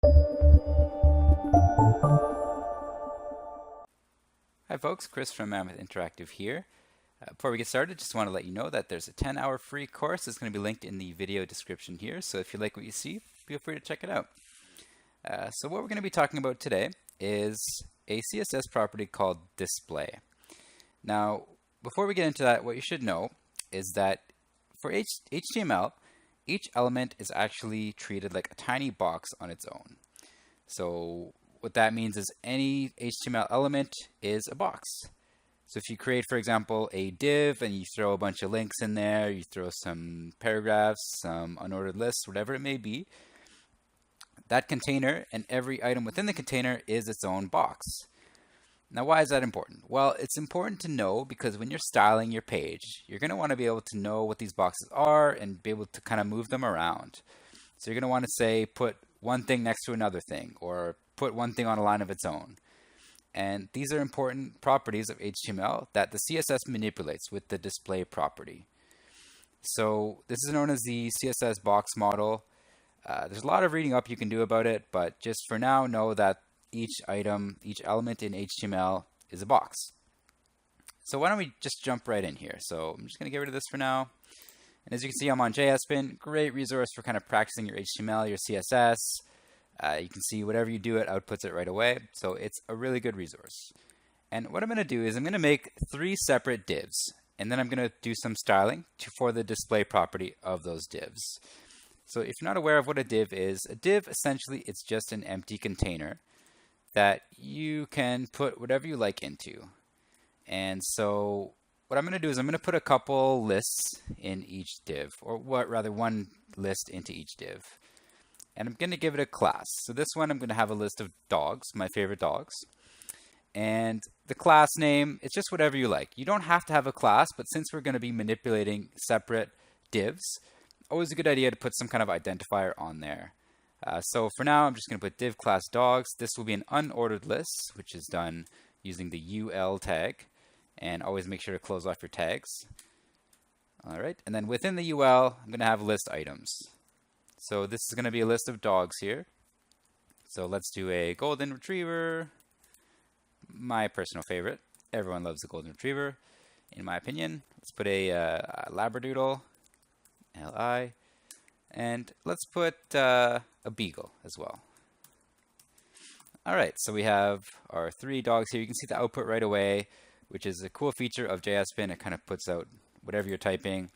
Hi folks, Chris from Mammoth Interactive here. Before we get started, just want to let you know that there's a 10-hour free course that's going to be linked in the video description here, so if you like what you see, feel free to check it out. So what we're going to be talking about today is a CSS property called display. Now, before we get into that, what you should know is that for HTML, each element is actually treated like a tiny box on its own. So what that means is any HTML element is a box. So if you create, for example, a div and you throw a bunch of links in there, you throw some paragraphs, some unordered lists, whatever it may be, that container and every item within the container is its own box. Now, why is that important? Well, it's important to know because when you're styling your page, you're going to want to be able to know what these boxes are and be able to kind of move them around. So you're going to want to say, put one thing next to another thing, or put one thing on a line of its own. And these are important properties of HTML that the CSS manipulates with the display property. So this is known as the CSS box model. There's a lot of reading up you can do about it, but just for now, know that each item, each element in HTML is a box. So why don't we just jump right in here? So I'm just going to get rid of this for now. And as you can see, I'm on JSPin, great resource for kind of practicing your HTML, your CSS. You can see whatever you do, it outputs it right away. So it's a really good resource. And what I'm going to do is I'm going to make 3 separate divs. And then I'm going to do some styling for the display property of those divs. So if you're not aware of what a div is, a div essentially it's just an empty container that you can put whatever you like into. And so what I'm going to do is I'm going to put a couple lists in each div, or rather one list into each div. And I'm going to give it a class. So this one I'm going to have a list of dogs, my favorite dogs. And the class name, it's just whatever you like. You don't have to have a class, but since we're going to be manipulating separate divs, always a good idea to put some kind of identifier on there. So for now, I'm just going to put div class dogs. This will be an unordered list, which is done using the UL tag. And always make sure to close off your tags. All right, and then within the UL, I'm going to have list items. So this is going to be a list of dogs here. So let's do a golden retriever, my personal favorite. Everyone loves the golden retriever, in my opinion. Let's put a labradoodle, LI, and let's put a beagle as well. All right, so we have our 3 dogs here. You can see the output right away, which is a cool feature of JSPin. It kind of puts out whatever you're typing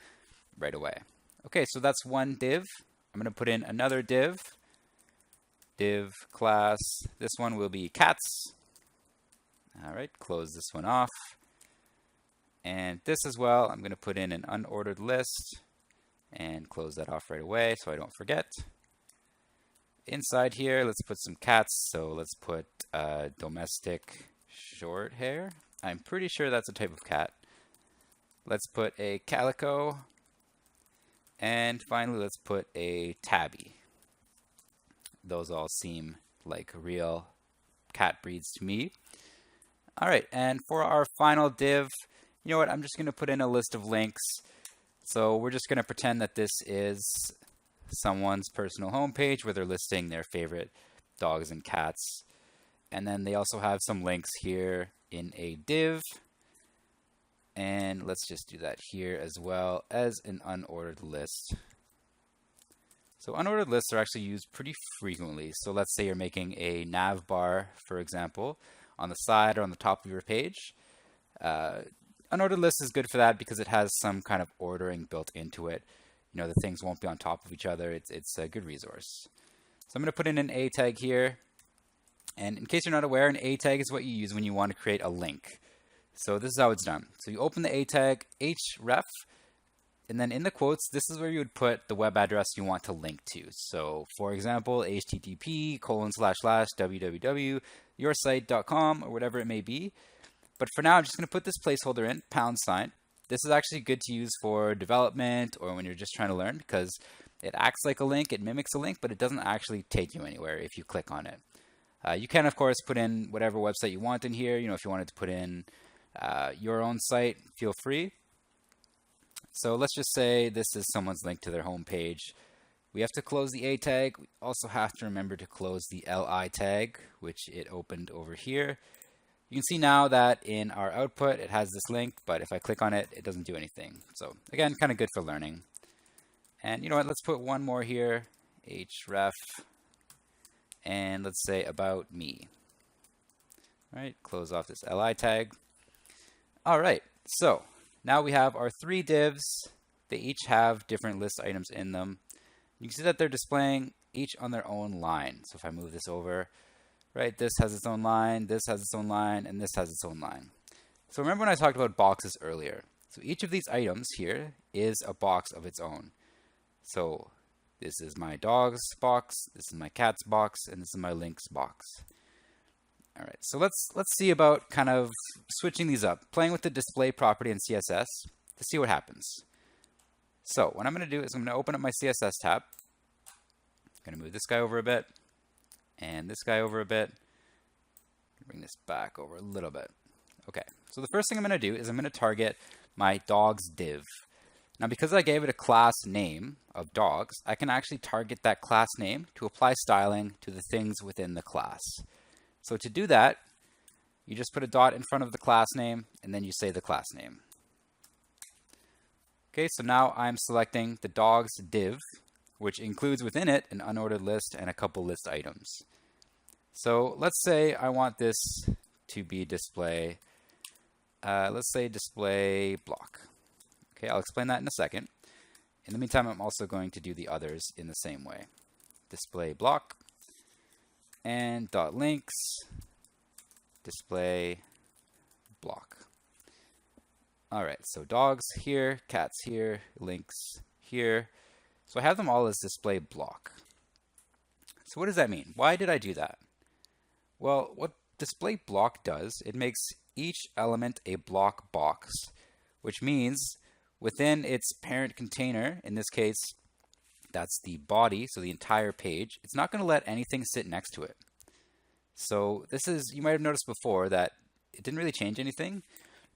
right away. Okay, so that's one div. I'm going to put in another div class. This one will be cats. All right, close this one off. And this as well, I'm going to put in an unordered list and close that off right away so I don't forget. Inside here, let's put some cats. So let's put domestic short hair. I'm pretty sure that's a type of cat. Let's put a calico. And finally, let's put a tabby. Those all seem like real cat breeds to me. All right, and for our final div, you know what? I'm just going to put in a list of links. So we're just going to pretend that this is someone's personal homepage where they're listing their favorite dogs and cats. And then they also have some links here in a div. And let's just do that here as well as an unordered list. So unordered lists are actually used pretty frequently. So let's say you're making a nav bar, for example, on the side or on the top of your page. Unordered list is good for that because it has some kind of ordering built into it. You know, the things won't be on top of each other. It's a good resource. So I'm going to put in an A tag here. And in case you're not aware, an A tag is what you use when you want to create a link. So this is how it's done. So you open the A tag, href, and then in the quotes, this is where you would put the web address you want to link to. So for example, http://www.yoursite.com or whatever it may be. But for now, I'm just going to put this placeholder in, £. This is actually good to use for development or when you're just trying to learn because it acts like a link, it mimics a link, but it doesn't actually take you anywhere if you click on it. You can, of course, put in whatever website you want in here. You know, if you wanted to put in your own site, feel free. So let's just say this is someone's link to their homepage. We have to close the A tag. We also have to remember to close the LI tag, which it opened over here. You can see now that in our output it has this link, but if I click on it, it doesn't do anything. So again, kind of good for learning. And you know what, let's put one more here, href, and let's say about me. All right, close off this li tag. All right, so now we have our 3 divs. They each have different list items in them. You can see that they're displaying each on their own line. So if I move this over, right, this has its own line, this has its own line, and this has its own line. So remember when I talked about boxes earlier? So each of these items here is a box of its own. So this is my dog's box, this is my cat's box, and this is my link's box. All right, so let's see about kind of switching these up, playing with the display property in CSS to see what happens. So what I'm going to do is I'm going to open up my CSS tab. I'm going to move this guy over a bit and this guy over a bit. Bring this back over a little bit. Okay, so the first thing I'm going to do is I'm going to target my dogs div. Now because I gave it a class name of dogs, I can actually target that class name to apply styling to the things within the class. So to do that, you just put a dot in front of the class name and then you say the class name. Okay, so now I'm selecting the dogs div, which includes within it an unordered list and a couple list items. So let's say I want this to be display, let's say display block. Okay, I'll explain that in a second. In the meantime, I'm also going to do the others in the same way. Display block and dot links, display block. All right, so dogs here, cats here, links here. So I have them all as display block. So what does that mean? Why did I do that? Well, what display block does, it makes each element a block box, which means within its parent container, in this case, that's the body, so the entire page, it's not going to let anything sit next to it. So this is, you might have noticed before that it didn't really change anything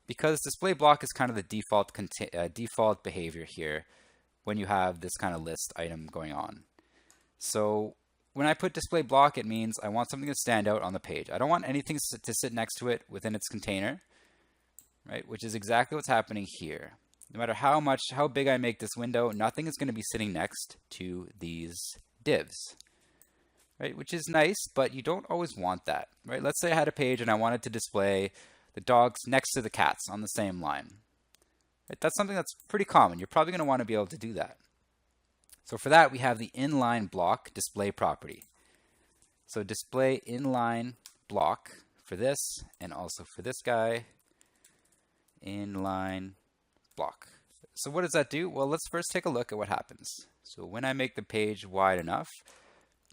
because display block is kind of the default behavior here when you have this kind of list item going on. So when I put display block, it means I want something to stand out on the page. I don't want anything to sit next to it within its container, right? Which is exactly what's happening here. No matter how big I make this window, nothing is going to be sitting next to these divs, right? Which is nice, but you don't always want that, right? Let's say I had a page and I wanted to display the dogs next to the cats on the same line. Right? That's something that's pretty common. You're probably going to want to be able to do that. So for that, we have the Inline-Block display property. So display Inline-Block for this and also for this guy. Inline-Block. So what does that do? Well, let's first take a look at what happens. So when I make the page wide enough,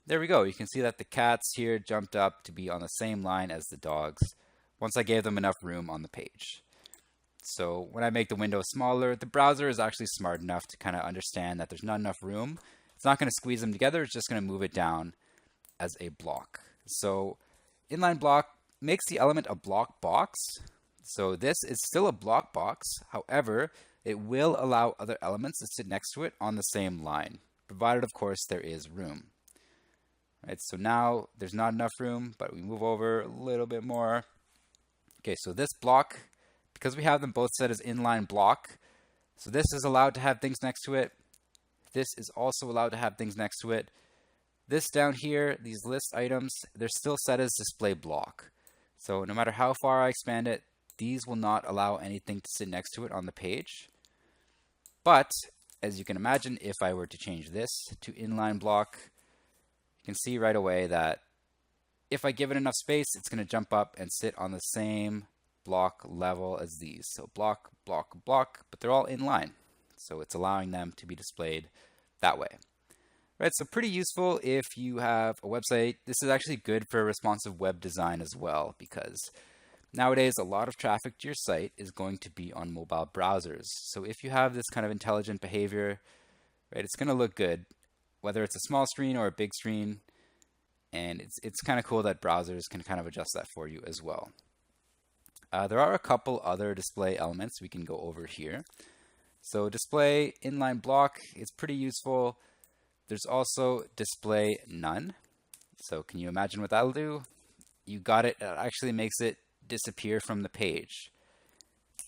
there we go. You can see that the cats here jumped up to be on the same line as the dogs once I gave them enough room on the page. So when I make the window smaller, the browser is actually smart enough to kind of understand that there's not enough room. It's not going to squeeze them together. It's just going to move it down as a block. So Inline-Block makes the element a block box. So this is still a block box. However, it will allow other elements to sit next to it on the same line, provided, of course, there is room. Right, so now there's not enough room, but we move over a little bit more. Okay, so this block, because we have them both set as inline block, so this is allowed to have things next to it. This is also allowed to have things next to it. This down here, these list items, they're still set as display block. So no matter how far I expand it, these will not allow anything to sit next to it on the page. But as you can imagine, if I were to change this to inline block, you can see right away that if I give it enough space, it's going to jump up and sit on the same block level as these. So block, block, block, but they're all in line. So it's allowing them to be displayed that way. Right, so pretty useful if you have a website. This is actually good for responsive web design as well, because nowadays a lot of traffic to your site is going to be on mobile browsers. So if you have this kind of intelligent behavior, right, it's going to look good, whether it's a small screen or a big screen. And it's kind of cool that browsers can kind of adjust that for you as well. There are a couple other display elements we can go over here. So display inline block is pretty useful. There's also display none. So can you imagine what that'll do? You got it. It actually makes it disappear from the page.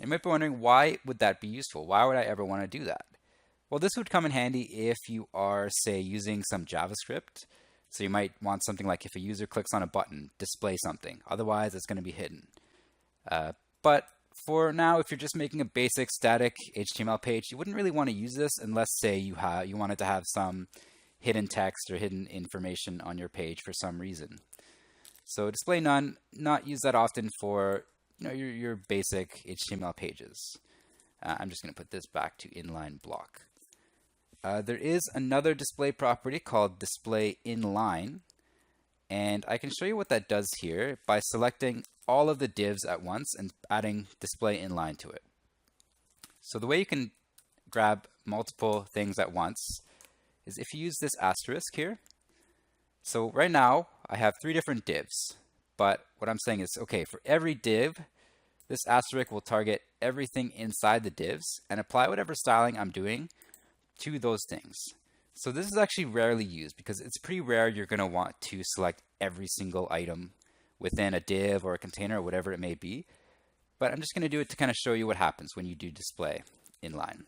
You might be wondering, why would that be useful? Why would I ever want to do that? Well, this would come in handy if you are, say, using some JavaScript. So you might want something like if a user clicks on a button, display something. Otherwise, it's going to be hidden. But for now, if you're just making a basic static HTML page, you wouldn't really want to use this unless, say, you wanted to have some hidden text or hidden information on your page for some reason. So display none, not used that often for your basic HTML pages. I'm just going to put this back to Inline-Block. There is another display property called display inline, and I can show you what that does here by selecting all of the divs at once and adding display inline to it. So the way you can grab multiple things at once is if you use this asterisk here. So right now I have 3 different divs, but what I'm saying is, okay, for every div, this asterisk will target everything inside the divs and apply whatever styling I'm doing to those things. So this is actually rarely used because it's pretty rare you're going to want to select every single item within a div or a container or whatever it may be. But I'm just going to do it to kind of show you what happens when you do display inline.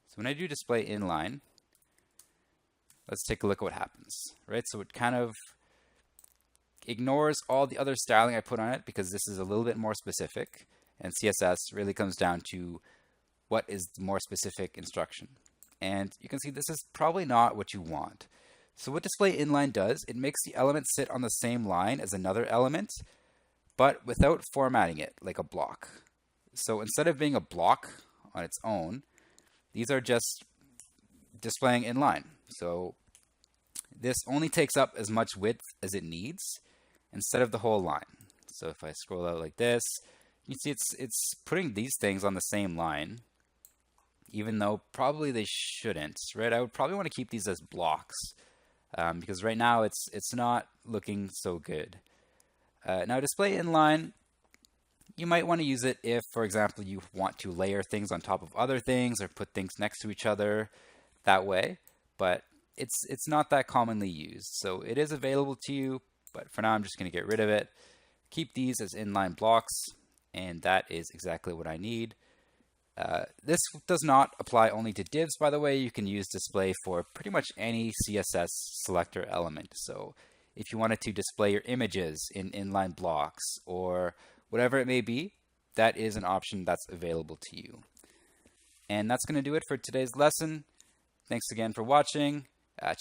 So when I do display inline, let's take a look at what happens, right? So it kind of ignores all the other styling I put on it because this is a little bit more specific, and CSS really comes down to what is the more specific instruction. And you can see this is probably not what you want. So what display inline does, it makes the element sit on the same line as another element, but without formatting it like a block. So instead of being a block on its own, these are just displaying inline. So this only takes up as much width as it needs instead of the whole line. So if I scroll out like this, you can see it's putting these things on the same line, even though probably they shouldn't, right? I would probably want to keep these as blocks because right now it's not looking so good. Now display inline, you might want to use it if, for example, you want to layer things on top of other things or put things next to each other that way, but it's not that commonly used. So it is available to you, but for now I'm just going to get rid of it. Keep these as inline blocks, and that is exactly what I need. This does not apply only to divs, by the way. You can use display for pretty much any CSS selector element. So if you wanted to display your images in inline blocks or whatever it may be, that is an option that's available to you. And that's going to do it for today's lesson. Thanks again for watching.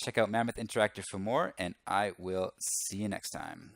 Check out Mammoth Interactive for more, and I will see you next time.